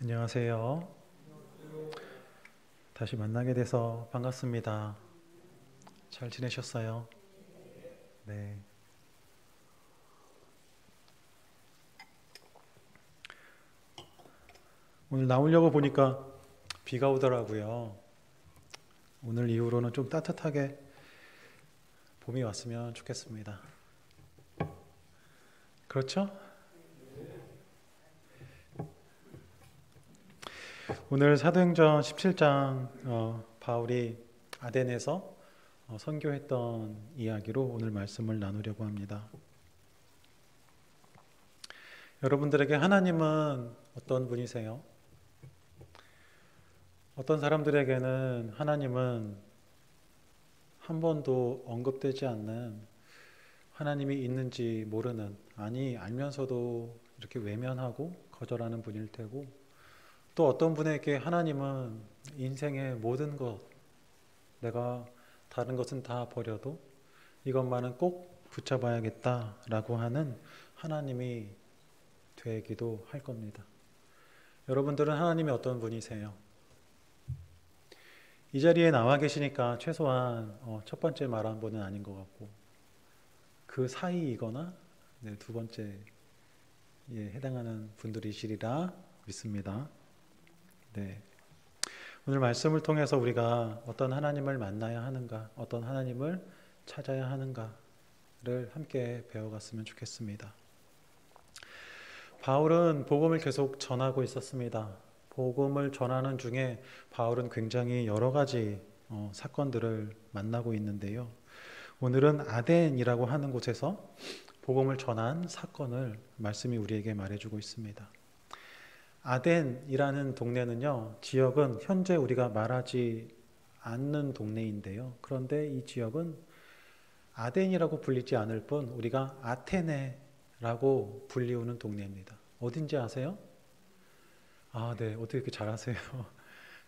안녕하세요. 다시 만나게 돼서 반갑습니다. 잘 지내셨어요? 네. 오늘 나오려고 보니까 비가 오더라고요. 오늘 이후로는 좀 따뜻하게 봄이 왔으면 좋겠습니다. 그렇죠? 오늘 사도행전 17장 바울이 아덴에서 선교했던 이야기로 오늘 말씀을 나누려고 합니다. 여러분들에게 하나님은 어떤 분이세요? 어떤 사람들에게는 하나님은 한 번도 언급되지 않는, 하나님이 있는지 모르는, 아니 알면서도 이렇게 외면하고 거절하는 분일 테고, 또 어떤 분에게 하나님은 인생의 모든 것, 내가 다른 것은 다 버려도 이것만은 꼭 붙잡아야겠다라고 하는 하나님이 되기도 할 겁니다. 여러분들은 하나님이 어떤 분이세요? 이 자리에 나와 계시니까 최소한 첫 번째 말한 분은 아닌 것 같고, 그 사이이거나 두 번째에 해당하는 분들이시리라 믿습니다. 네. 오늘 말씀을 통해서 우리가 어떤 하나님을 만나야 하는가, 어떤 하나님을 찾아야 하는가를 함께 배워갔으면 좋겠습니다. 바울은 복음을 계속 전하고 있었습니다. 복음을 전하는 중에 바울은 굉장히 여러 가지 사건들을 만나고 있는데요. 오늘은 아덴이라고 하는 곳에서 복음을 전한 사건을 말씀이 우리에게 말해주고 있습니다. 아덴이라는 동네는요, 지역은 현재 우리가 말하지 않는 동네인데요. 그런데 이 지역은 아덴이라고 불리지 않을 뿐 우리가 아테네라고 불리우는 동네입니다. 어딘지 아세요? 아, 네. 어떻게 이렇게 잘 아세요?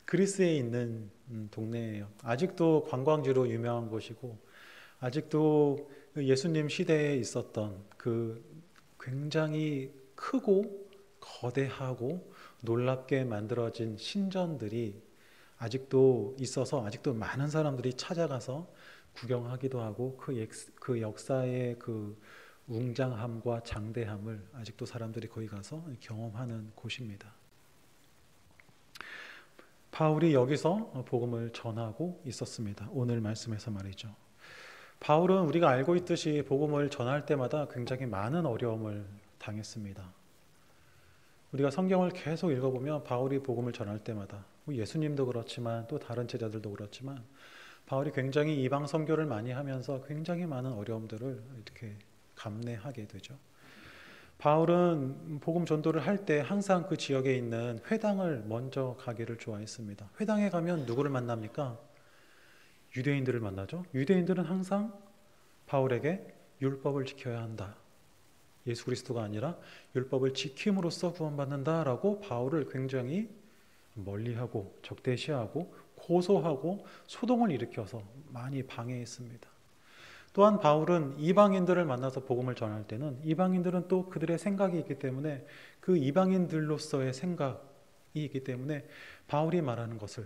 그리스에 있는 동네예요. 아직도 관광지로 유명한 곳이고, 아직도 예수님 시대에 있었던 그 굉장히 크고 거대하고 놀랍게 만들어진 신전들이 아직도 있어서 아직도 많은 사람들이 찾아가서 구경하기도 하고, 그 역사의 그 웅장함과 장대함을 아직도 사람들이 거기 가서 경험하는 곳입니다. 바울이 여기서 복음을 전하고 있었습니다. 오늘 말씀에서 말이죠. 바울은 우리가 알고 있듯이 복음을 전할 때마다 굉장히 많은 어려움을 당했습니다. 우리가 성경을 계속 읽어보면 바울이 복음을 전할 때마다, 예수님도 그렇지만 또 다른 제자들도 그렇지만, 바울이 굉장히 이방 선교를 많이 하면서 굉장히 많은 어려움들을 이렇게 감내하게 되죠. 바울은 복음 전도를 할 때 항상 그 지역에 있는 회당을 먼저 가기를 좋아했습니다. 회당에 가면 누구를 만납니까? 유대인들을 만나죠. 유대인들은 항상 바울에게 율법을 지켜야 한다, 예수 그리스도가 아니라 율법을 지킴으로써 구원받는다라고 바울을 굉장히 멀리하고 적대시하고 고소하고 소동을 일으켜서 많이 방해했습니다. 또한 바울은 이방인들을 만나서 복음을 전할 때는 이방인들은 또 그들의 생각이 있기 때문에, 그 이방인들로서의 생각이 있기 때문에 바울이 말하는 것을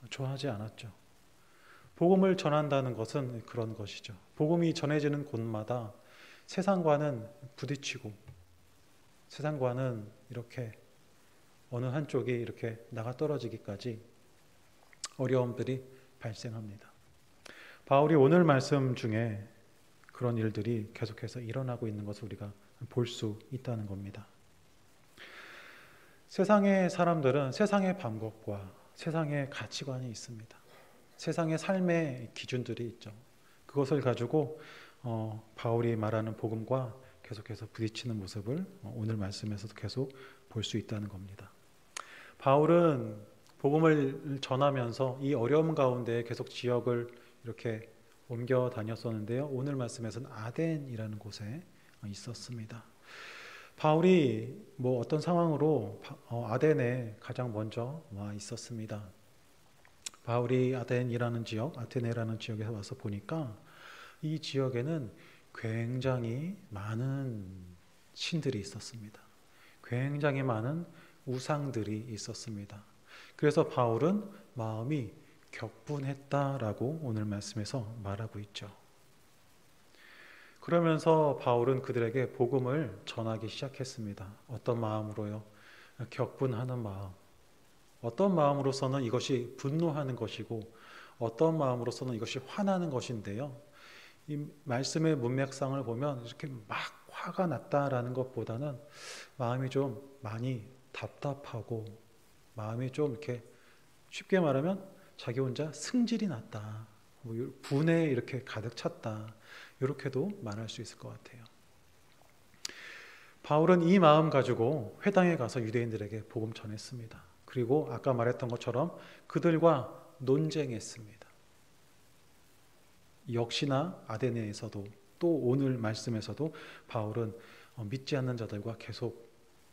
좋아하지 않았죠. 복음을 전한다는 것은 그런 것이죠. 복음이 전해지는 곳마다 세상과는 부딪히고, 세상과는 이렇게 어느 한쪽이 이렇게 나가 떨어지기까지 어려움들이 발생합니다. 바울이 오늘 말씀 중에 그런 일들이 계속해서 일어나고 있는 것을 우리가 볼 수 있다는 겁니다. 세상의 사람들은 세상의 방법과 세상의 가치관이 있습니다. 세상의 삶의 기준들이 있죠. 그것을 가지고 바울이 말하는 복음과 계속해서 부딪히는 모습을 오늘 말씀에서도 계속 볼 수 있다는 겁니다. 바울은 복음을 전하면서 이 어려움 가운데 계속 지역을 이렇게 옮겨 다녔었는데요. 오늘 말씀에서는 아덴이라는 곳에 있었습니다. 바울이 어떤 상황으로 아덴에 가장 먼저 와 있었습니다. 바울이 아덴이라는 지역, 아테네라는 지역에서 와서 보니까 이 지역에는 굉장히 많은 신들이 있었습니다. 굉장히 많은 우상들이 있었습니다. 그래서 바울은 마음이 격분했다라고 오늘 말씀에서 말하고 있죠. 그러면서 바울은 그들에게 복음을 전하기 시작했습니다. 어떤 마음으로요? 격분하는 마음. 어떤 마음으로서는 이것이 분노하는 것이고 어떤 마음으로서는 이것이 화나는 것인데요. 이 말씀의 문맥상을 보면 이렇게 막 화가 났다라는 것보다는 마음이 좀 많이 답답하고 마음이 좀 이렇게 쉽게 말하면 자기 혼자 승질이 났다. 분에 이렇게 가득 찼다. 이렇게도 말할 수 있을 것 같아요. 바울은 이 마음 가지고 회당에 가서 유대인들에게 복음 전했습니다. 그리고 아까 말했던 것처럼 그들과 논쟁했습니다. 역시나 아데네에서도 또 오늘 말씀에서도 바울은 믿지 않는 자들과 계속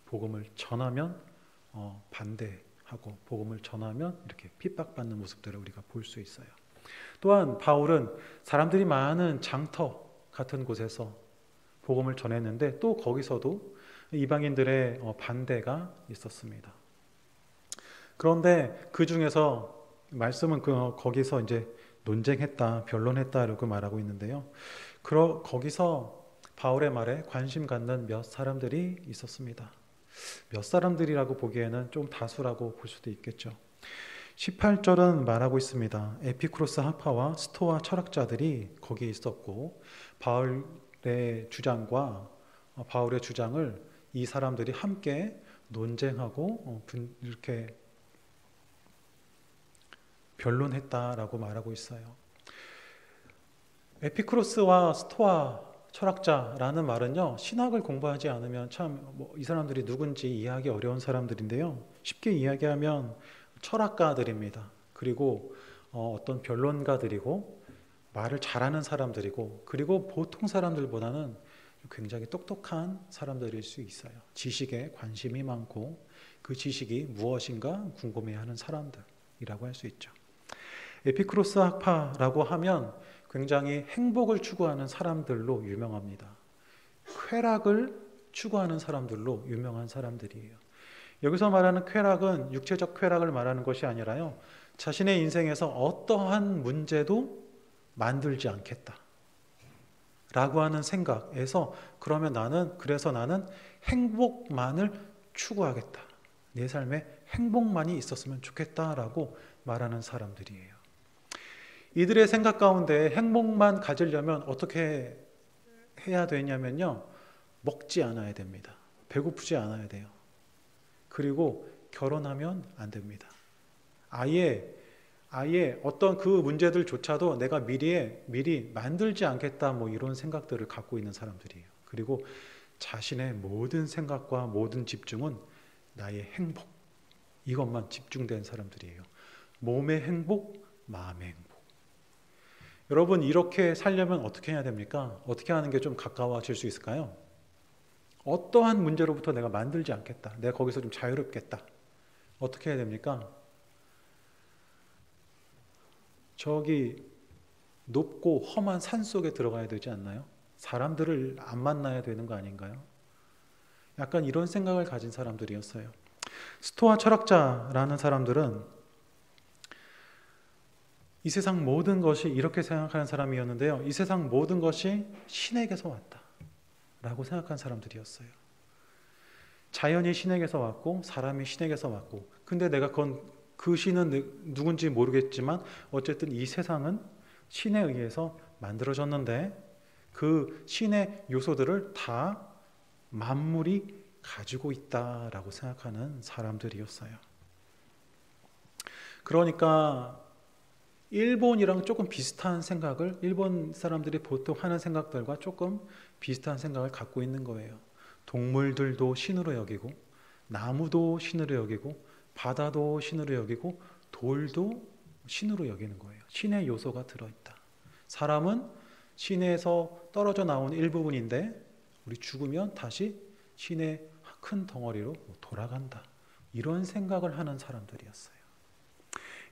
복음을 전하면 반대하고 복음을 전하면 이렇게 핍박받는 모습들을 우리가 볼 수 있어요. 또한 바울은 사람들이 많은 장터 같은 곳에서 복음을 전했는데 또 거기서도 이방인들의 반대가 있었습니다. 그런데 그 중에서 말씀은 거기서 이제 논쟁했다, 변론했다 이렇게 말하고 있는데요. 거기서 바울의 말에 관심 갖는 몇 사람들이 있었습니다. 몇 사람들이라고 보기에는 좀 다수라고 볼 수도 있겠죠. 18절은 말하고 있습니다. 에피쿠로스 학파와 스토아 철학자들이 거기에 있었고 바울의 주장과 바울의 주장을 이 사람들이 함께 논쟁하고 이렇게 변론했다라고 말하고 있어요. 에피쿠로스와 스토아 철학자라는 말은요, 신학을 공부하지 않으면 참 이 사람들이 누군지 이해하기 어려운 사람들인데요. 쉽게 이야기하면 철학가들입니다. 그리고 어떤 변론가들이고 말을 잘하는 사람들이고 그리고 보통 사람들보다는 굉장히 똑똑한 사람들일 수 있어요. 지식에 관심이 많고 그 지식이 무엇인가 궁금해하는 사람들이라고 할 수 있죠. 에피쿠로스 학파라고 하면 굉장히 행복을 추구하는 사람들로 유명합니다. 쾌락을 추구하는 사람들로 유명한 사람들이에요. 여기서 말하는 쾌락은 육체적 쾌락을 말하는 것이 아니라요, 자신의 인생에서 어떠한 문제도 만들지 않겠다 라고 하는 생각에서 그래서 나는 행복만을 추구하겠다. 내 삶에 행복만이 있었으면 좋겠다라고 말하는 사람들이에요. 이들의 생각 가운데 행복만 가지려면 어떻게 해야 되냐면요, 먹지 않아야 됩니다. 배고프지 않아야 돼요. 그리고 결혼하면 안 됩니다. 아예 어떤 그 문제들조차도 내가 미리 만들지 않겠다 이런 생각들을 갖고 있는 사람들이에요. 그리고 자신의 모든 생각과 모든 집중은 나의 행복, 이것만 집중된 사람들이에요. 몸의 행복, 마음의 행복. 여러분, 이렇게 살려면 어떻게 해야 됩니까? 어떻게 하는 게 좀 가까워질 수 있을까요? 어떠한 문제로부터 내가 만들지 않겠다. 내가 거기서 좀 자유롭겠다. 어떻게 해야 됩니까? 저기 높고 험한 산 속에 들어가야 되지 않나요? 사람들을 안 만나야 되는 거 아닌가요? 약간 이런 생각을 가진 사람들이었어요. 스토아 철학자라는 사람들은 이 세상 모든 것이 이렇게 생각하는 사람이었는데요. 이 세상 모든 것이 신에게서 왔다 라고 생각한 사람들이었어요. 자연이 신에게서 왔고 사람이 신에게서 왔고, 근데 내가 그 신은 누군지 모르겠지만 어쨌든 이 세상은 신에 의해서 만들어졌는데 그 신의 요소들을 다 만물이 가지고 있다라고 생각하는 사람들이었어요. 그러니까 일본이랑 조금 비슷한 생각을, 일본 사람들이 보통 하는 생각들과 조금 비슷한 생각을 갖고 있는 거예요. 동물들도 신으로 여기고 나무도 신으로 여기고 바다도 신으로 여기고 돌도 신으로 여기는 거예요. 신의 요소가 들어있다. 사람은 신에서 떨어져 나온 일부분인데 우리 죽으면 다시 신의 큰 덩어리로 돌아간다. 이런 생각을 하는 사람들이었어요.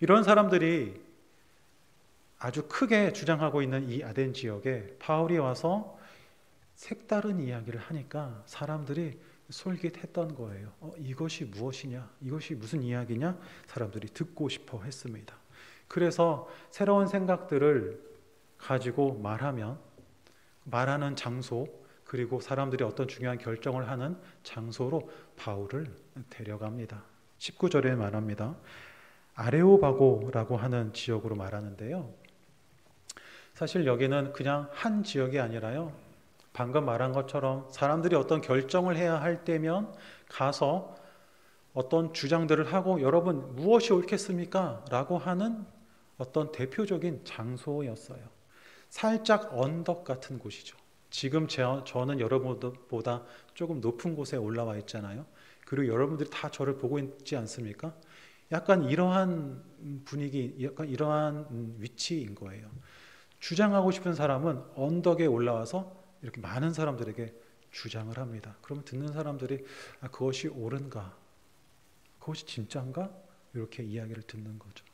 이런 사람들이 아주 크게 주장하고 있는 이 아덴 지역에 바울이 와서 색다른 이야기를 하니까 사람들이 솔깃했던 거예요. 이것이 무엇이냐? 이것이 무슨 이야기냐? 사람들이 듣고 싶어 했습니다. 그래서 새로운 생각들을 가지고 말하는 장소, 그리고 사람들이 어떤 중요한 결정을 하는 장소로 바울을 데려갑니다. 19절에 말합니다. 아레오바고라고 하는 지역으로 말하는데요. 사실 여기는 그냥 한 지역이 아니라요. 방금 말한 것처럼 사람들이 어떤 결정을 해야 할 때면 가서 어떤 주장들을 하고 여러분 무엇이 옳겠습니까? 라고 하는 어떤 대표적인 장소였어요. 살짝 언덕 같은 곳이죠. 지금 저는 여러분보다 조금 높은 곳에 올라와 있잖아요. 그리고 여러분들이 다 저를 보고 있지 않습니까? 약간 이러한 분위기, 약간 이러한 위치인 거예요. 주장하고 싶은 사람은 언덕에 올라와서 이렇게 많은 사람들에게 주장을 합니다. 그러면 듣는 사람들이 그것이 옳은가? 그것이 진짜인가? 이렇게 이야기를 듣는 거죠.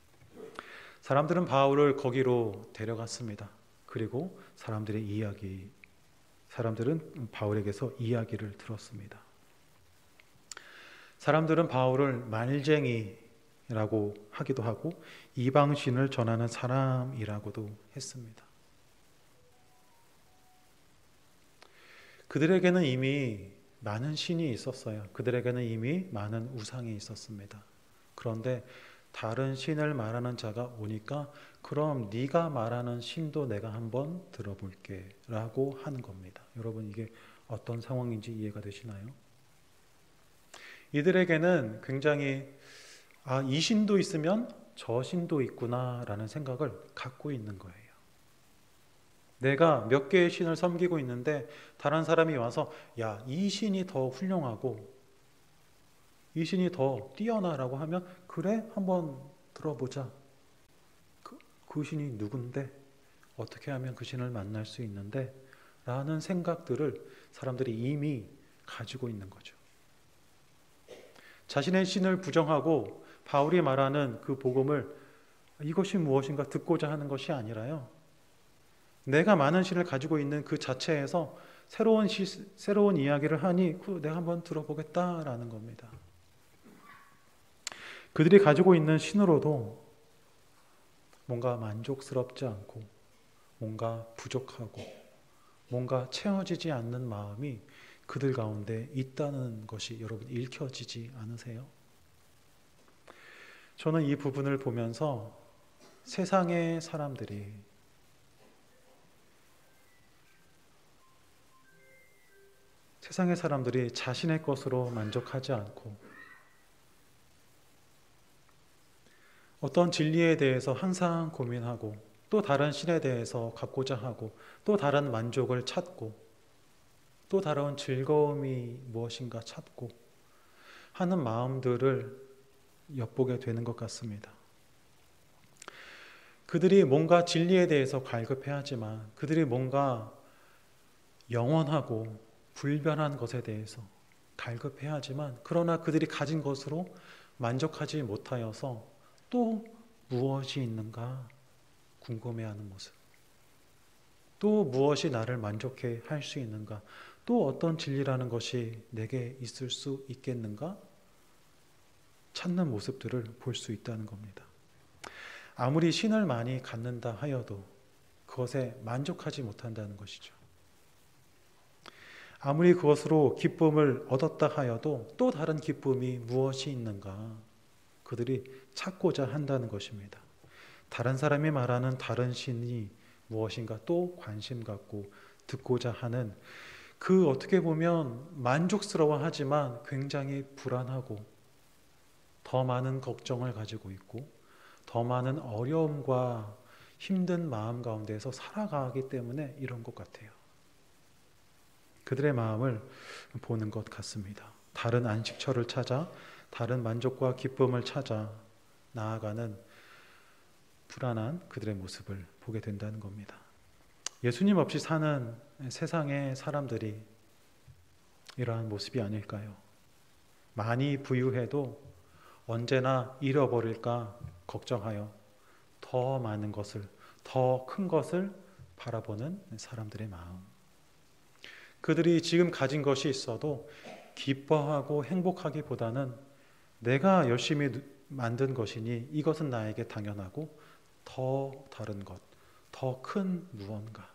사람들은 바울을 거기로 데려갔습니다. 그리고 사람들은 바울에게서 이야기를 들었습니다. 사람들은 바울을 말쟁이라고 하기도 하고 이방신을 전하는 사람이라고도 했습니다. 그들에게는 이미 많은 신이 있었어요. 그들에게는 이미 많은 우상이 있었습니다. 그런데 다른 신을 말하는 자가 오니까 그럼 네가 말하는 신도 내가 한번 들어볼게 라고 하는 겁니다. 여러분 이게 어떤 상황인지 이해가 되시나요? 이들에게는 굉장히 이 신도 있으면 저 신도 있구나 라는 생각을 갖고 있는 거예요. 내가 몇 개의 신을 섬기고 있는데 다른 사람이 와서 야, 이 신이 더 훌륭하고 이 신이 더 뛰어나라고 하면 그래? 한번 들어보자. 그 신이 누군데? 어떻게 하면 그 신을 만날 수 있는데? 라는 생각들을 사람들이 이미 가지고 있는 거죠. 자신의 신을 부정하고 바울이 말하는 그 복음을 이것이 무엇인가 듣고자 하는 것이 아니라요. 내가 많은 신을 가지고 있는 그 자체에서 새로운 이야기를 하니 내가 한번 들어보겠다라는 겁니다. 그들이 가지고 있는 신으로도 뭔가 만족스럽지 않고 뭔가 부족하고 뭔가 채워지지 않는 마음이 그들 가운데 있다는 것이 여러분 읽혀지지 않으세요? 저는 이 부분을 보면서 세상의 사람들이 자신의 것으로 만족하지 않고 어떤 진리에 대해서 항상 고민하고 또 다른 신에 대해서 갖고자 하고 또 다른 만족을 찾고 또 다른 즐거움이 무엇인가 찾고 하는 마음들을 엿보게 되는 것 같습니다. 그들이 뭔가 진리에 대해서 갈급해하지만 그들이 뭔가 영원하고 불변한 것에 대해서 갈급해하지만 그러나 그들이 가진 것으로 만족하지 못하여서 또 무엇이 있는가 궁금해하는 모습, 또 무엇이 나를 만족해 할 수 있는가, 또 어떤 진리라는 것이 내게 있을 수 있겠는가 찾는 모습들을 볼 수 있다는 겁니다. 아무리 신을 많이 갖는다 하여도 그것에 만족하지 못한다는 것이죠. 아무리 그것으로 기쁨을 얻었다 하여도 또 다른 기쁨이 무엇이 있는가 그들이 찾고자 한다는 것입니다. 다른 사람이 말하는 다른 신이 무엇인가 또 관심 갖고 듣고자 하는 그 어떻게 보면 만족스러워하지만 굉장히 불안하고 더 많은 걱정을 가지고 있고 더 많은 어려움과 힘든 마음 가운데서 살아가기 때문에 이런 것 같아요. 그들의 마음을 보는 것 같습니다. 다른 안식처를 찾아 다른 만족과 기쁨을 찾아 나아가는 불안한 그들의 모습을 보게 된다는 겁니다. 예수님 없이 사는 세상의 사람들이 이러한 모습이 아닐까요? 많이 부유해도 언제나 잃어버릴까 걱정하여 더 많은 것을, 더 큰 것을 바라보는 사람들의 마음. 그들이 지금 가진 것이 있어도 기뻐하고 행복하기보다는 내가 열심히 만든 것이니 이것은 나에게 당연하고 더 다른 것, 더 큰 무언가를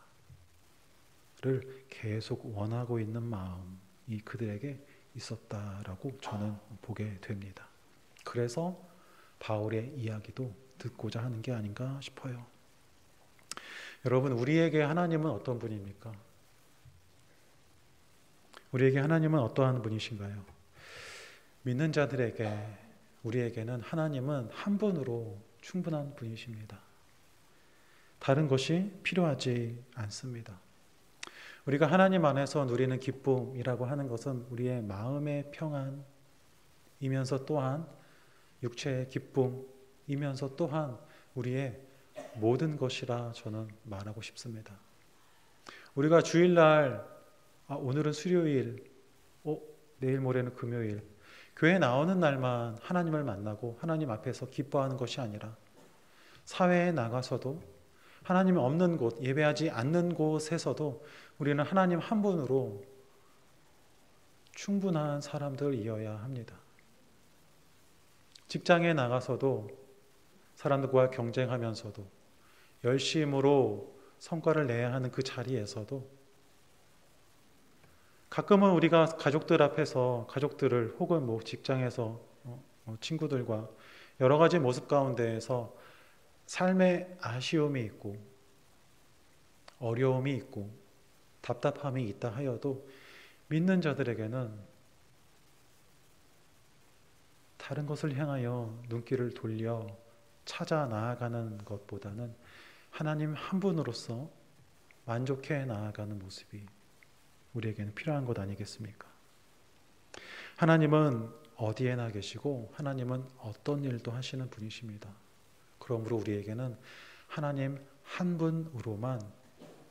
계속 원하고 있는 마음이 그들에게 있었다라고 저는 보게 됩니다. 그래서 바울의 이야기도 듣고자 하는 게 아닌가 싶어요. 여러분, 우리에게 하나님은 어떤 분입니까? 우리에게 하나님은 어떠한 분이신가요? 믿는 자들에게, 우리에게는 하나님은 한 분으로 충분한 분이십니다. 다른 것이 필요하지 않습니다. 우리가 하나님 안에서 누리는 기쁨이라고 하는 것은 우리의 마음의 평안이면서 또한 육체의 기쁨이면서 또한 우리의 모든 것이라 저는 말하고 싶습니다. 우리가 주일날 오늘은 수요일, 내일 모레는 금요일, 교회 나오는 날만 하나님을 만나고 하나님 앞에서 기뻐하는 것이 아니라 사회에 나가서도 하나님이 없는 곳, 예배하지 않는 곳에서도 우리는 하나님 한 분으로 충분한 사람들이어야 합니다. 직장에 나가서도 사람들과 경쟁하면서도 열심으로 성과를 내야 하는 그 자리에서도 가끔은 우리가 가족들 앞에서 가족들을 혹은 직장에서 친구들과 여러 가지 모습 가운데에서 삶의 아쉬움이 있고 어려움이 있고 답답함이 있다 하여도 믿는 자들에게는 다른 것을 향하여 눈길을 돌려 찾아 나아가는 것보다는 하나님 한 분으로서 만족해 나아가는 모습이 우리에게는 필요한 것 아니겠습니까? 하나님은 어디에나 계시고 하나님은 어떤 일도 하시는 분이십니다. 그러므로 우리에게는 하나님 한 분으로만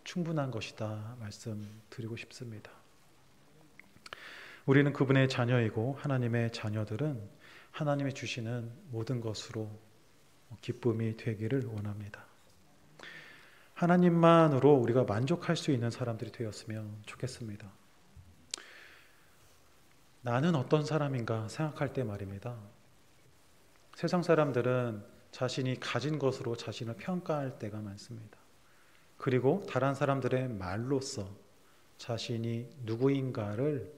충분한 것이다 말씀드리고 싶습니다. 우리는 그분의 자녀이고 하나님의 자녀들은 하나님이 주시는 모든 것으로 기쁨이 되기를 원합니다. 하나님만으로 우리가 만족할 수 있는 사람들이 되었으면 좋겠습니다. 나는 어떤 사람인가 생각할 때 말입니다. 세상 사람들은 자신이 가진 것으로 자신을 평가할 때가 많습니다. 그리고 다른 사람들의 말로써 자신이 누구인가를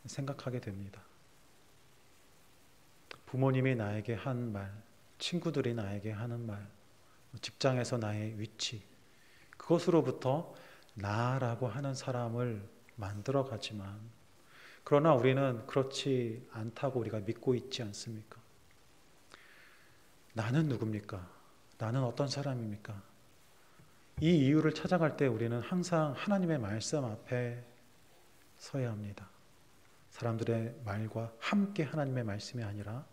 생각하게 됩니다. 부모님이 나에게 한 말, 친구들이 나에게 하는 말, 직장에서 나의 위치, 그것으로부터 나라고 하는 사람을 만들어가지만 그러나 우리는 그렇지 않다고 우리가 믿고 있지 않습니까? 나는 누굽니까? 나는 어떤 사람입니까? 이 이유를 찾아갈 때 우리는 항상 하나님의 말씀 앞에 서야 합니다. 사람들의 말과 함께 하나님의 말씀이 아니라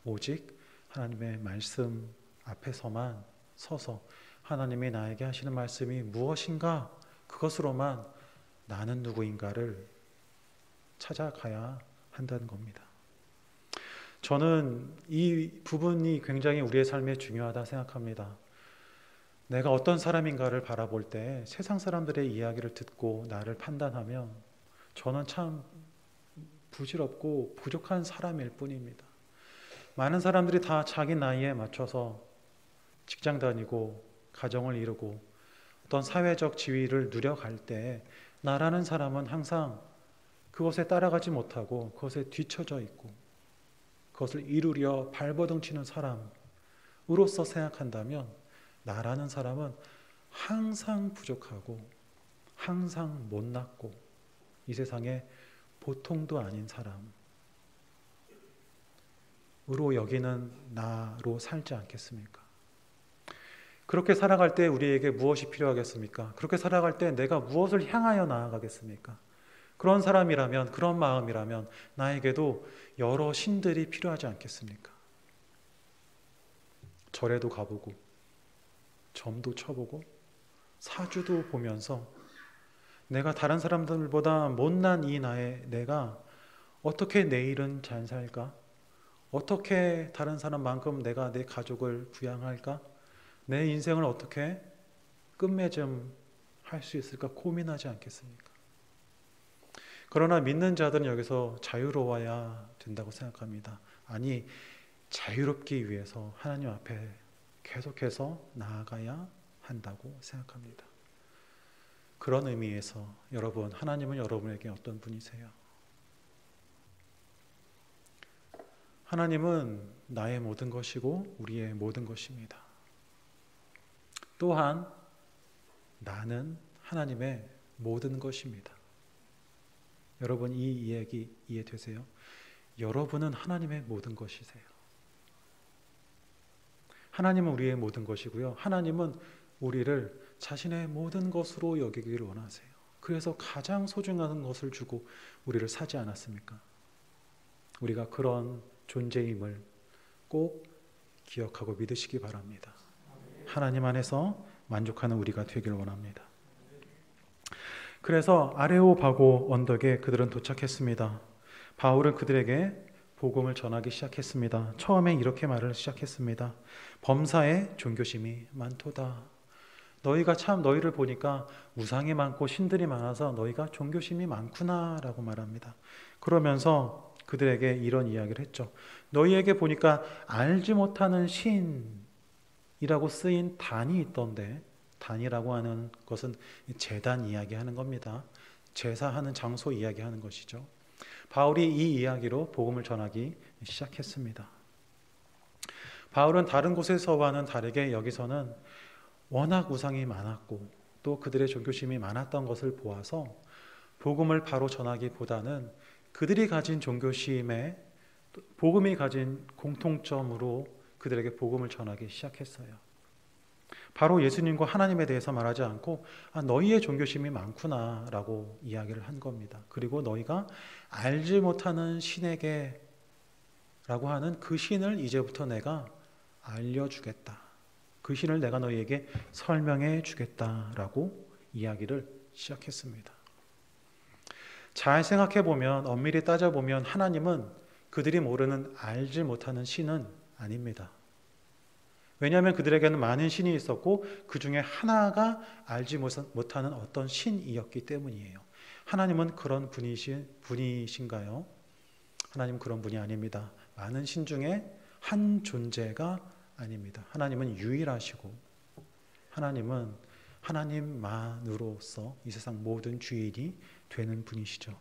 오직 하나님의 말씀 앞에서만 서서 하나님이 나에게 하시는 말씀이 무엇인가 그것으로만 나는 누구인가를 찾아가야 한다는 겁니다. 저는 이 부분이 굉장히 우리의 삶에 중요하다 생각합니다. 내가 어떤 사람인가를 바라볼 때 세상 사람들의 이야기를 듣고 나를 판단하면 저는 참 부질없고 부족한 사람일 뿐입니다. 많은 사람들이 다 자기 나이에 맞춰서 직장 다니고 가정을 이루고 어떤 사회적 지위를 누려갈 때 나라는 사람은 항상 그것에 따라가지 못하고 그것에 뒤처져 있고 그것을 이루려 발버둥 치는 사람으로서 생각한다면 나라는 사람은 항상 부족하고 항상 못났고 이 세상에 보통도 아닌 사람으로 여기는 나로 살지 않겠습니까? 그렇게 살아갈 때 우리에게 무엇이 필요하겠습니까? 그렇게 살아갈 때 내가 무엇을 향하여 나아가겠습니까? 그런 사람이라면, 그런 마음이라면 나에게도 여러 신들이 필요하지 않겠습니까? 절에도 가보고 점도 쳐보고 사주도 보면서 내가 다른 사람들보다 못난 이 내가 어떻게 내일은 잘 살까? 어떻게 다른 사람만큼 내가 내 가족을 부양할까? 내 인생을 어떻게 끝맺음 할 수 있을까 고민하지 않겠습니까? 그러나 믿는 자들은 여기서 자유로워야 된다고 생각합니다. 아니, 자유롭기 위해서 하나님 앞에 계속해서 나아가야 한다고 생각합니다. 그런 의미에서 여러분, 하나님은 여러분에게 어떤 분이세요? 하나님은 나의 모든 것이고 우리의 모든 것입니다. 또한 나는 하나님의 모든 것입니다. 여러분, 이 이야기 이해되세요? 여러분은 하나님의 모든 것이세요. 하나님은 우리의 모든 것이고요. 하나님은 우리를 자신의 모든 것으로 여기기를 원하세요. 그래서 가장 소중한 것을 주고 우리를 사지 않았습니까? 우리가 그런 존재임을 꼭 기억하고 믿으시기 바랍니다. 하나님 안에서 만족하는 우리가 되길 원합니다. 그래서 아레오바고 언덕에 그들은 도착했습니다. 바울은 그들에게 복음을 전하기 시작했습니다. 처음에 이렇게 말을 시작했습니다. 범사에 종교심이 많도다. 너희를 보니까 우상이 많고 신들이 많아서 너희가 종교심이 많구나 라고 말합니다. 그러면서 그들에게 이런 이야기를 했죠. 너희에게 보니까 알지 못하는 신이라고 쓰인 단이 있던데, 단이라고 하는 것은 제단 이야기하는 겁니다. 제사하는 장소 이야기하는 것이죠. 바울이 이 이야기로 복음을 전하기 시작했습니다. 바울은 다른 곳에서와는 다르게 여기서는 워낙 우상이 많았고 또 그들의 종교심이 많았던 것을 보아서 복음을 바로 전하기보다는 그들이 가진 종교심에 복음이 가진 공통점으로 그들에게 복음을 전하기 시작했어요. 바로 예수님과 하나님에 대해서 말하지 않고 너희의 종교심이 많구나 라고 이야기를 한 겁니다. 그리고 너희가 알지 못하는 신에게 라고 하는 그 신을 이제부터 내가 알려주겠다. 그 신을 내가 너희에게 설명해 주겠다라고 이야기를 시작했습니다. 잘 생각해 보면, 엄밀히 따져보면 하나님은 그들이 모르는 알지 못하는 신은 아닙니다. 왜냐하면 그들에게는 많은 신이 있었고 그 중에 하나가 알지 못하는 어떤 신이었기 때문이에요. 하나님은 그런 분이신가요? 하나님은 그런 분이 아닙니다. 많은 신 중에 한 존재가 아닙니다. 하나님은 유일하시고 하나님은 하나님만으로서 이 세상 모든 주인이 되는 분이시죠.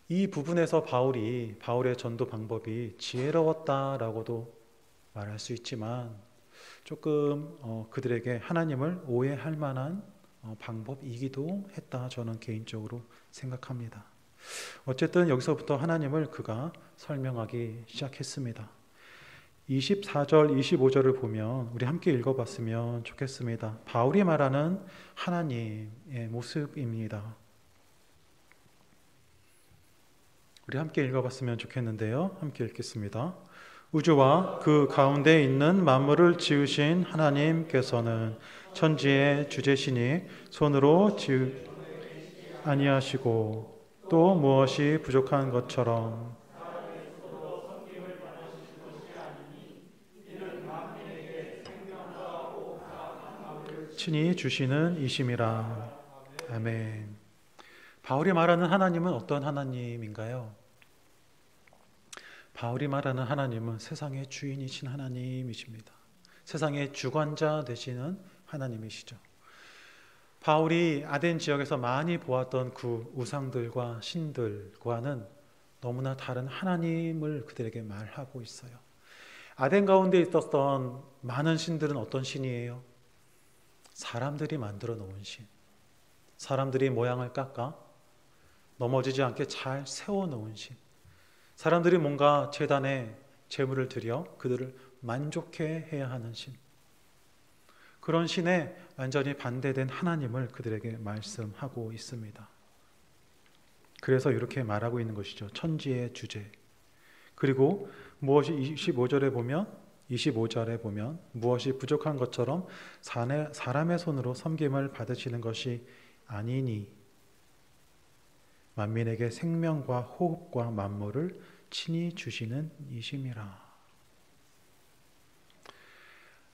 이 부분에서 바울의 전도 방법이 지혜로웠다라고도 말할 수 있지만 조금 그들에게 하나님을 오해할 만한 방법이기도 했다, 저는 개인적으로 생각합니다. 어쨌든 여기서부터 하나님을 그가 설명하기 시작했습니다. 24절, 25절을 보면 우리 함께 읽어봤으면 좋겠습니다. 바울이 말하는 하나님의 모습입니다. 우리 함께 읽어봤으면 좋겠는데요. 함께 읽겠습니다. 우주와 그 가운데 있는 만물을 지으신 하나님께서는 천지의 주제시니 손으로 아니하시고 또 무엇이 부족한 것처럼 친히 주시는 이심이라. 아멘. 바울이 말하는 하나님은 어떤 하나님인가요? 바울이 말하는 하나님은 세상의 주인이신 하나님이십니다. 세상의 주관자 되시는 하나님이시죠. 바울이 아덴 지역에서 많이 보았던 그 우상들과 신들과는 너무나 다른 하나님을 그들에게 말하고 있어요. 아덴 가운데 있었던 많은 신들은 어떤 신이에요? 사람들이 만들어 놓은 신. 사람들이 모양을 깎아 넘어지지 않게 잘 세워 놓은 신. 사람들이 뭔가 제단에 제물을 드려 그들을 만족해 해야 하는 신. 그런 신에 완전히 반대된 하나님을 그들에게 말씀하고 있습니다. 그래서 이렇게 말하고 있는 것이죠. 천지의 주제. 그리고 무엇이 25절에 보면 무엇이 부족한 것처럼 사람의 손으로 섬김을 받으시는 것이 아니니 만민에게 생명과 호흡과 만물을 친히 주시는 이심이라.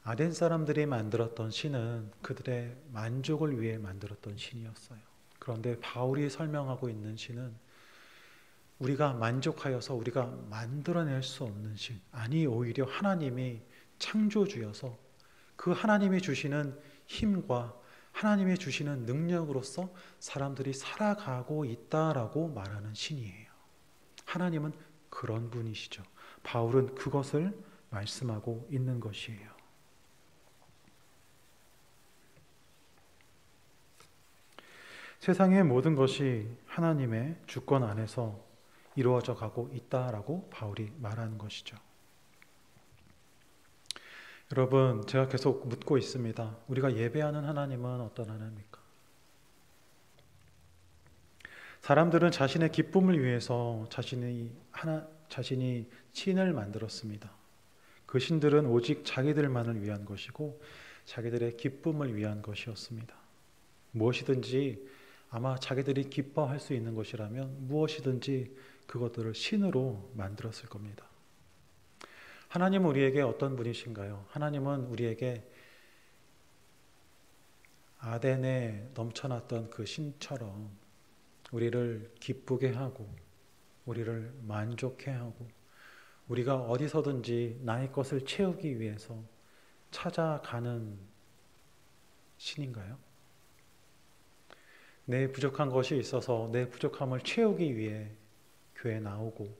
아덴 사람들이 만들었던 신은 그들의 만족을 위해 만들었던 신이었어요. 그런데 바울이 설명하고 있는 신은 우리가 만족하여서 우리가 만들어낼 수 없는 신, 아니 오히려 하나님이 창조주여서 그 하나님이 주시는 힘과 하나님이 주시는 능력으로서 사람들이 살아가고 있다라고 말하는 신이에요. 하나님은 그런 분이시죠. 바울은 그것을 말씀하고 있는 것이에요. 세상의 모든 것이 하나님의 주권 안에서 이루어져 가고 있다라고 바울이 말하는 것이죠. 여러분, 제가 계속 묻고 있습니다. 우리가 예배하는 하나님은 어떤 하나님입니까? 사람들은 자신의 기쁨을 위해서 자신이 신을 만들었습니다. 그 신들은 오직 자기들만을 위한 것이고 자기들의 기쁨을 위한 것이었습니다. 무엇이든지 아마 자기들이 기뻐할 수 있는 것이라면 무엇이든지 그것들을 신으로 만들었을 겁니다. 하나님은 우리에게 어떤 분이신가요? 하나님은 우리에게 아덴에 넘쳐났던 그 신처럼 우리를 기쁘게 하고 우리를 만족해 하고 우리가 어디서든지 나의 것을 채우기 위해서 찾아가는 신인가요? 내 부족한 것이 있어서 내 부족함을 채우기 위해 교회 나오고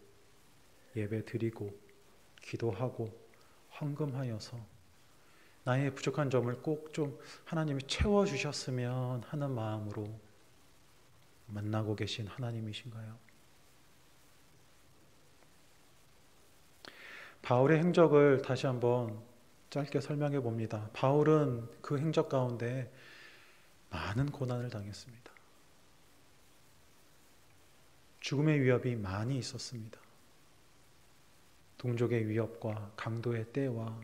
예배 드리고 기도하고 헌금하여서 나의 부족한 점을 꼭 좀 하나님이 채워주셨으면 하는 마음으로 만나고 계신 하나님이신가요? 바울의 행적을 다시 한번 짧게 설명해 봅니다. 바울은 그 행적 가운데 많은 고난을 당했습니다. 죽음의 위협이 많이 있었습니다. 동족의 위협과 강도의 때와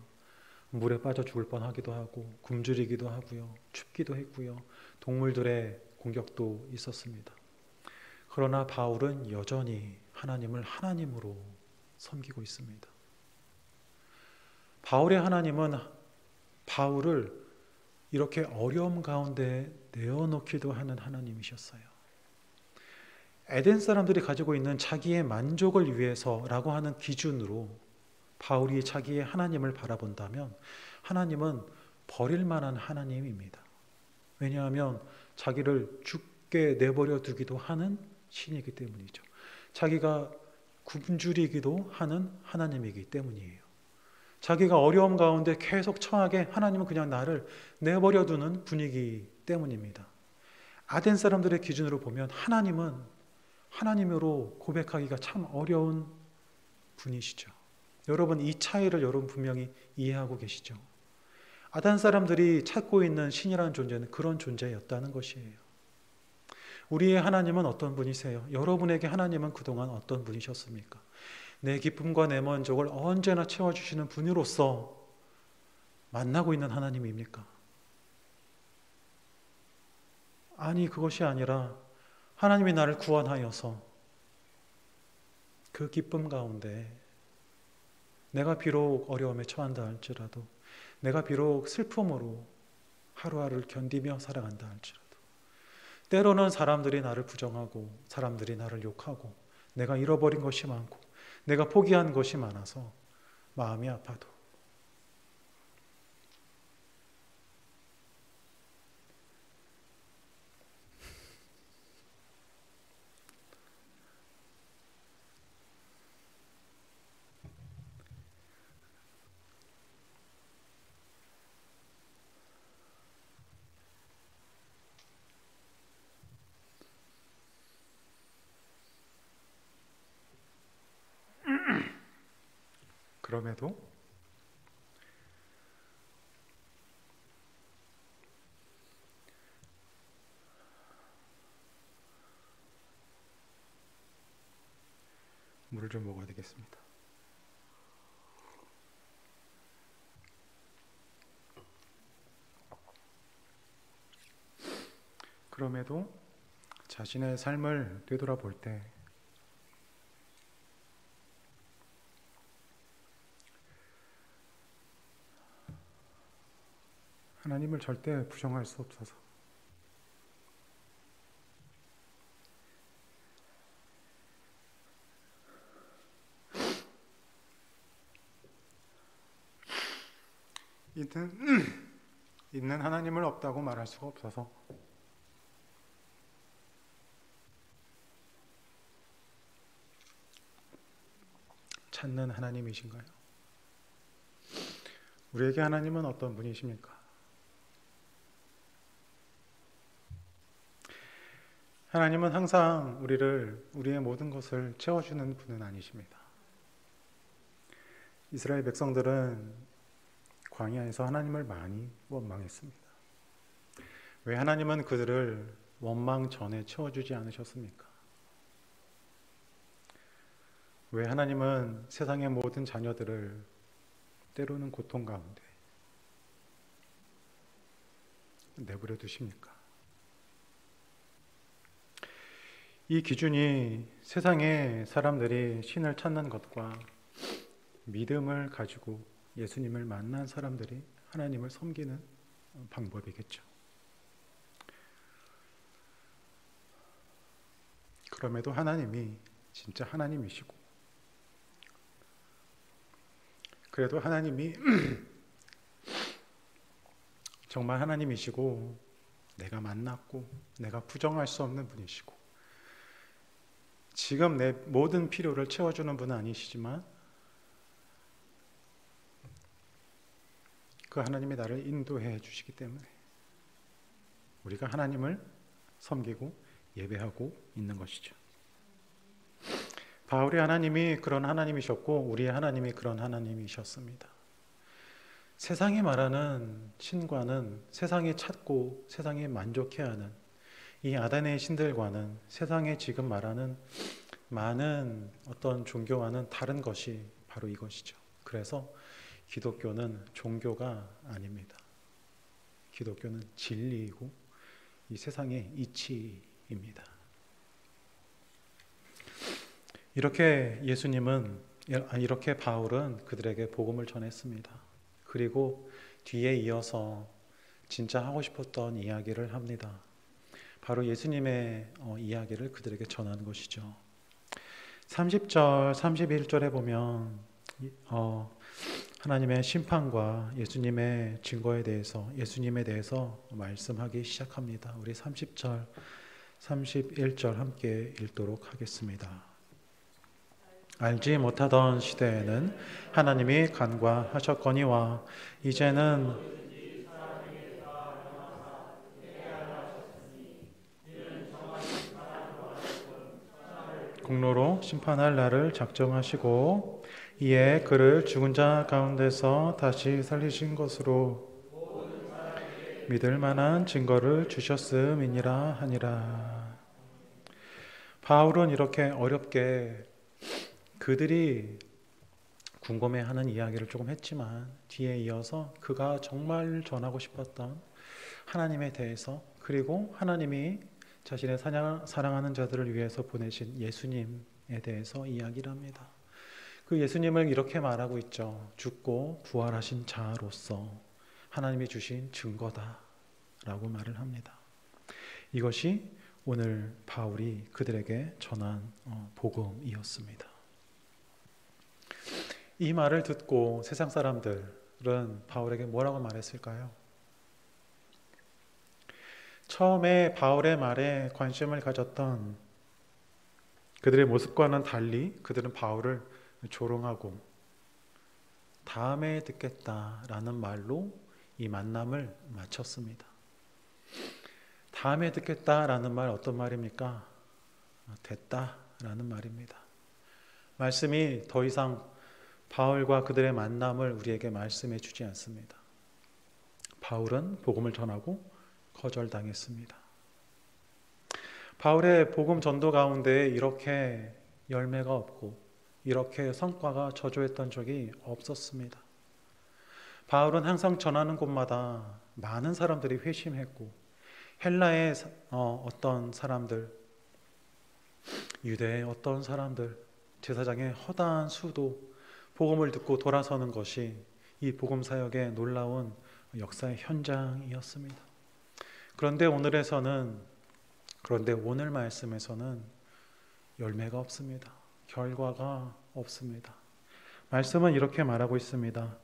물에 빠져 죽을 뻔하기도 하고 굶주리기도 하고요. 춥기도 했고요. 동물들의 공격도 있었습니다. 그러나 바울은 여전히 하나님을 하나님으로 섬기고 있습니다. 바울의 하나님은 바울을 이렇게 어려움 가운데 내어놓기도 하는 하나님이셨어요. 에덴 사람들이 가지고 있는 자기의 만족을 위해서라고 하는 기준으로 바울이 자기의 하나님을 바라본다면 하나님은 버릴 만한 하나님입니다. 왜냐하면 자기를 죽게 내버려 두기도 하는 신이기 때문이죠. 자기가 굶주리기도 하는 하나님이기 때문이에요. 자기가 어려움 가운데 계속 처하게 하나님은 그냥 나를 내버려 두는 분이기 때문입니다. 아덴 사람들의 기준으로 보면 하나님은 하나님으로 고백하기가 참 어려운 분이시죠. 여러분, 이 차이를 여러분 분명히 이해하고 계시죠? 아덴 사람들이 찾고 있는 신이라는 존재는 그런 존재였다는 것이에요. 우리의 하나님은 어떤 분이세요? 여러분에게 하나님은 그동안 어떤 분이셨습니까? 내 기쁨과 내 만족을 언제나 채워주시는 분으로서 만나고 있는 하나님입니까? 아니, 그것이 아니라 하나님이 나를 구원하여서 그 기쁨 가운데 내가 비록 어려움에 처한다 할지라도 내가 비록 슬픔으로 하루하루를 견디며 살아간다 할지라도 때로는 사람들이 나를 부정하고 사람들이 나를 욕하고 내가 잃어버린 것이 많고 내가 포기한 것이 많아서 마음이 아파도 그럼에도 물을 좀 먹어야 되겠습니다. 그럼에도 자신의 삶을 되돌아볼 때 하나님을 절대 부정할 수 없어서 있는 하나님을 없다고 말할 수가 없어서 찾는 하나님이신가요? 우리에게 하나님은 어떤 분이십니까? 하나님은 항상 우리의 모든 것을 채워주는 분은 아니십니다. 이스라엘 백성들은 광야에서 하나님을 많이 원망했습니다. 왜 하나님은 그들을 원망 전에 채워주지 않으셨습니까? 왜 하나님은 세상의 모든 자녀들을 때로는 고통 가운데 내버려 두십니까? 이 기준이 세상의 사람들이 신을 찾는 것과 믿음을 가지고 예수님을 만난 사람들이 하나님을 섬기는 방법이겠죠. 그럼에도 하나님이 진짜 하나님이시고, 그래도 하나님이 정말 하나님이시고 내가 만났고 내가 부정할 수 없는 분이시고 지금 내 모든 필요를 채워주는 분은 아니시지만 그 하나님이 나를 인도해 주시기 때문에 우리가 하나님을 섬기고 예배하고 있는 것이죠. 바울의 하나님이 그런 하나님이셨고 우리의 하나님이 그런 하나님이셨습니다. 세상이 말하는 신과는 세상이 찾고 세상이 만족해하는 이 아담의 신들과는 세상에 지금 말하는 많은 어떤 종교와는 다른 것이 바로 이것이죠. 그래서 기독교는 종교가 아닙니다. 기독교는 진리이고 이 세상의 이치입니다. 이렇게 바울은 그들에게 복음을 전했습니다. 그리고 뒤에 이어서 진짜 하고 싶었던 이야기를 합니다. 바로 예수님의 이야기를 그들에게 전하는 것이죠. 30절, 31절에 보면 하나님의 심판과 예수님의 증거에 대해서, 예수님에 대해서 말씀하기 시작합니다. 우리 30절, 31절 함께 읽도록 하겠습니다. 알지 못하던 시대에는 하나님이 간과하셨거니와 이제는 공로로 심판할 날을 작정하시고 이에 그를 죽은 자 가운데서 다시 살리신 것으로 믿을 만한 증거를 주셨음이니라 하니라. 바울은 이렇게 어렵게 그들이 궁금해하는 이야기를 조금 했지만 뒤에 이어서 그가 정말 전하고 싶었던 하나님에 대해서, 그리고 하나님이 자신의 사랑하는 자들을 위해서 보내신 예수님에 대해서 이야기를 합니다. 그 예수님을 이렇게 말하고 있죠. 죽고 부활하신 자로서 하나님이 주신 증거다 라고 말을 합니다. 이것이 오늘 바울이 그들에게 전한 복음이었습니다. 이 말을 듣고 세상 사람들은 바울에게 뭐라고 말했을까요? 처음에 바울의 말에 관심을 가졌던 그들의 모습과는 달리 그들은 바울을 조롱하고 다음에 듣겠다라는 말로 이 만남을 마쳤습니다. 다음에 듣겠다라는 말 어떤 말입니까? 됐다라는 말입니다. 말씀이 더 이상 바울과 그들의 만남을 우리에게 말씀해 주지 않습니다. 바울은 복음을 전하고 거절당했습니다. 바울의 복음 전도 가운데 이렇게 열매가 없고 이렇게 성과가 저조했던 적이 없었습니다. 바울은 항상 전하는 곳마다 많은 사람들이 회심했고 헬라의 어떤 사람들, 유대의 어떤 사람들, 제사장의 허다한 수도 복음을 듣고 돌아서는 것이 이 복음 사역의 놀라운 역사의 현장이었습니다. 그런데 오늘 말씀에서는 열매가 없습니다. 결과가 없습니다. 말씀은 이렇게 말하고 있습니다.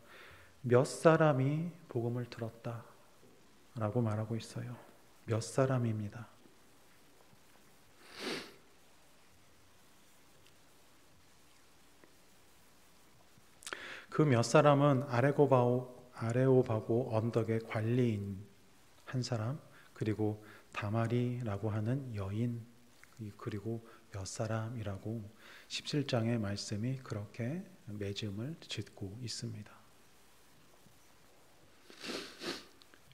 몇 사람이 복음을 들었다 라고 말하고 있어요. 몇 사람입니다. 그 몇 사람은 아레오바고 언덕의 관리인 한 사람, 그리고 다말이라고 하는 여인, 그리고 몇 사람이라고 17장의 말씀이 그렇게 맺음을 짓고 있습니다.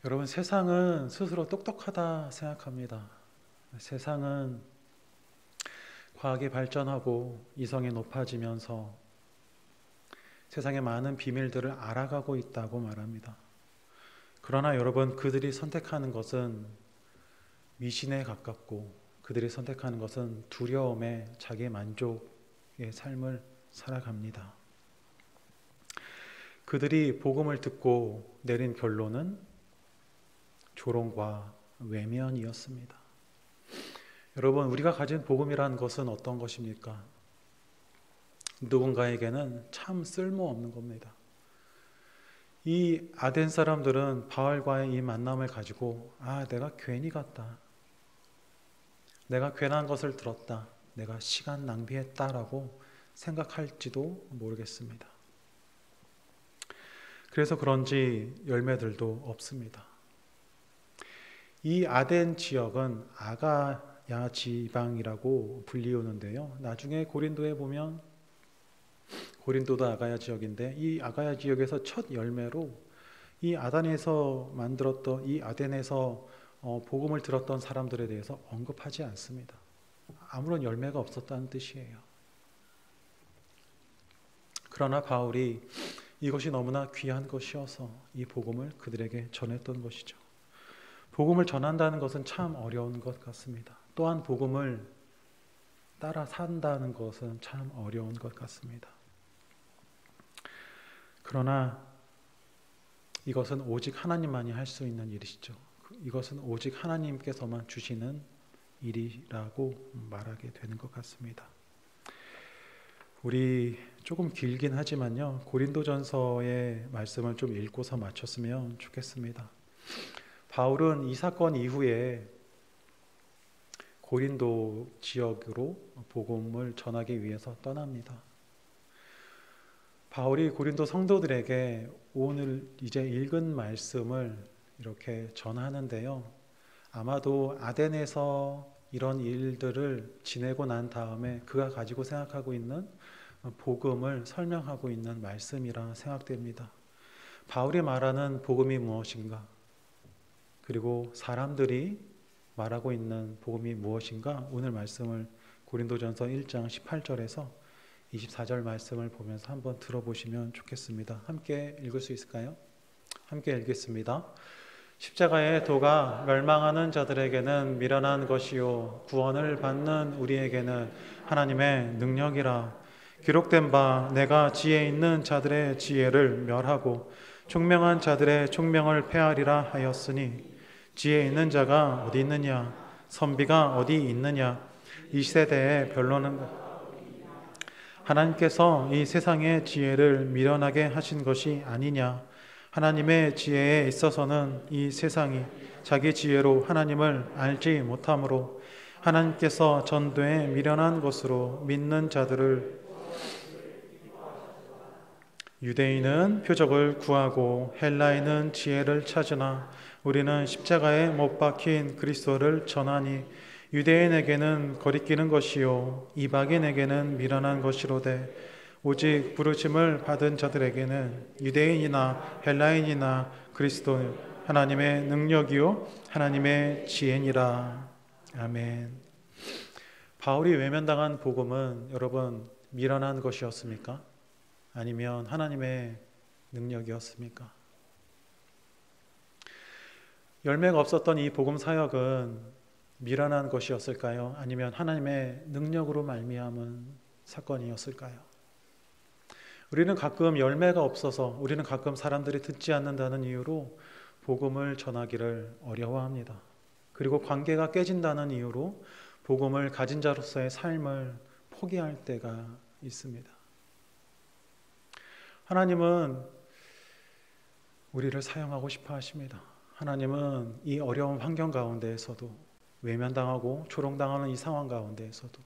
여러분, 세상은 스스로 똑똑하다 생각합니다. 세상은 과학이 발전하고 이성이 높아지면서 세상의 많은 비밀들을 알아가고 있다고 말합니다. 그러나 여러분, 그들이 선택하는 것은 미신에 가깝고 그들이 선택하는 것은 두려움에 자기 만족의 삶을 살아갑니다. 그들이 복음을 듣고 내린 결론은 조롱과 외면이었습니다. 여러분, 우리가 가진 복음이라는 것은 어떤 것입니까? 누군가에게는 참 쓸모없는 겁니다. 이 아덴 사람들은 바울과의 이 만남을 가지고 내가 괜히 갔다, 내가 괜한 것을 들었다, 내가 시간 낭비했다라고 생각할지도 모르겠습니다. 그래서 그런지 열매들도 없습니다. 이 아덴 지역은 아가야 지방이라고 불리우는데요, 나중에 고린도에 보면 고린도도 아가야 지역인데 이 아가야 지역에서 첫 열매로 이 아덴에서 복음을 들었던 사람들에 대해서 언급하지 않습니다. 아무런 열매가 없었다는 뜻이에요. 그러나 바울이 이것이 너무나 귀한 것이어서 이 복음을 그들에게 전했던 것이죠. 복음을 전한다는 것은 참 어려운 것 같습니다. 또한 복음을 따라 산다는 것은 참 어려운 것 같습니다. 그러나 이것은 오직 하나님만이 할 수 있는 일이시죠. 이것은 오직 하나님께서만 주시는 일이라고 말하게 되는 것 같습니다. 우리 조금 길긴 하지만요, 고린도전서의 말씀을 좀 읽고서 마쳤으면 좋겠습니다. 바울은 이 사건 이후에 고린도 지역으로 복음을 전하기 위해서 떠납니다. 바울이 고린도 성도들에게 오늘 이제 읽은 말씀을 이렇게 전하는데요, 아마도 아덴에서 이런 일들을 지내고 난 다음에 그가 가지고 생각하고 있는 복음을 설명하고 있는 말씀이라 생각됩니다. 바울이 말하는 복음이 무엇인가, 그리고 사람들이 말하고 있는 복음이 무엇인가, 오늘 말씀을 고린도전서 1장 18절에서 24절 말씀을 보면서 한번 들어보시면 좋겠습니다. 함께 읽을 수 있을까요? 함께 읽겠습니다. 십자가의 도가 멸망하는 자들에게는 미련한 것이요 구원을 받는 우리에게는 하나님의 능력이라. 기록된 바 내가 지혜 있는 자들의 지혜를 멸하고 총명한 자들의 총명을 폐하리라 하였으니, 지혜 있는 자가 어디 있느냐, 선비가 어디 있느냐. 이 세대의 변론은 하나님께서 이 세상의 지혜를 미련하게 하신 것이 아니냐. 하나님의 지혜에 있어서는 이 세상이 자기 지혜로 하나님을 알지 못하므로 하나님께서 전도에 미련한 것으로 믿는 자들을, 유대인은 표적을 구하고 헬라인은 지혜를 찾으나 우리는 십자가에 못 박힌 그리스도를 전하니, 유대인에게는 거리끼는 것이요 이방인에게는 미련한 것이로되 오직 부르심을 받은 자들에게는 유대인이나 헬라인이나 그리스도는 하나님의 능력이요 하나님의 지혜니라. 아멘. 바울이 외면당한 복음은 여러분 미련한 것이었습니까? 아니면 하나님의 능력이었습니까? 열매가 없었던 이 복음 사역은 미련한 것이었을까요? 아니면 하나님의 능력으로 말미암은 사건이었을까요? 우리는 가끔 열매가 없어서, 우리는 가끔 사람들이 듣지 않는다는 이유로 복음을 전하기를 어려워합니다. 그리고 관계가 깨진다는 이유로 복음을 가진 자로서의 삶을 포기할 때가 있습니다. 하나님은 우리를 사용하고 싶어 하십니다. 하나님은 이 어려운 환경 가운데에서도, 외면당하고 조롱당하는 이 상황 가운데에서도,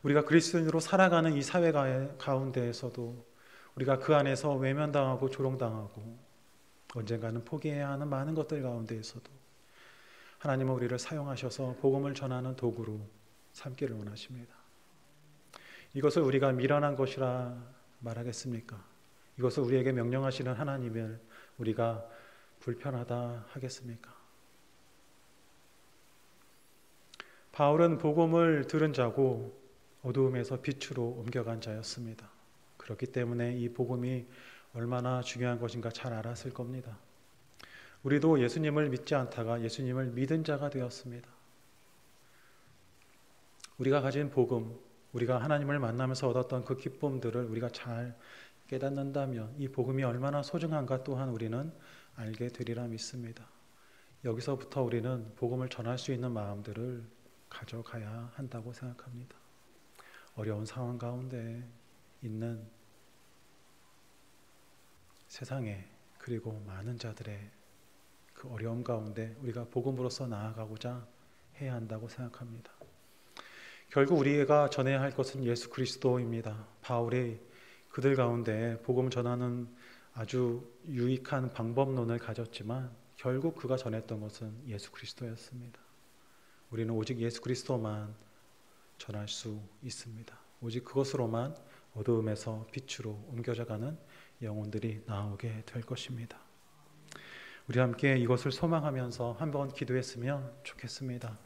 우리가 그리스도인으로 살아가는 이 사회 가운데에서도, 우리가 그 안에서 외면당하고 조롱당하고 언젠가는 포기해야 하는 많은 것들 가운데에서도 하나님은 우리를 사용하셔서 복음을 전하는 도구로 삼기를 원하십니다. 이것을 우리가 미련한 것이라 말하겠습니까? 이것을 우리에게 명령하시는 하나님을 우리가 불편하다 하겠습니까? 바울은 복음을 들은 자고 어두움에서 빛으로 옮겨간 자였습니다. 그렇기 때문에 이 복음이 얼마나 중요한 것인가 잘 알았을 겁니다. 우리도 예수님을 믿지 않다가 예수님을 믿은 자가 되었습니다. 우리가 가진 복음, 우리가 하나님을 만나면서 얻었던 그 기쁨들을 우리가 잘 깨닫는다면 이 복음이 얼마나 소중한가 또한 우리는 알게 되리라 믿습니다. 여기서부터 우리는 복음을 전할 수 있는 마음들을 가져가야 한다고 생각합니다. 어려운 상황 가운데 있는 세상에, 그리고 많은 자들의 그 어려움 가운데 우리가 복음으로서 나아가고자 해야 한다고 생각합니다. 결국 우리가 전해야 할 것은 예수 그리스도입니다. 바울이 그들 가운데 복음 전하는 아주 유익한 방법론을 가졌지만 결국 그가 전했던 것은 예수 그리스도였습니다. 우리는 오직 예수 그리스도만 전할 수 있습니다. 오직 그것으로만 어두움에서 빛으로 옮겨져가는 영혼들이 나오게 될 것입니다. 우리 함께 이것을 소망하면서 한번 기도했으면 좋겠습니다.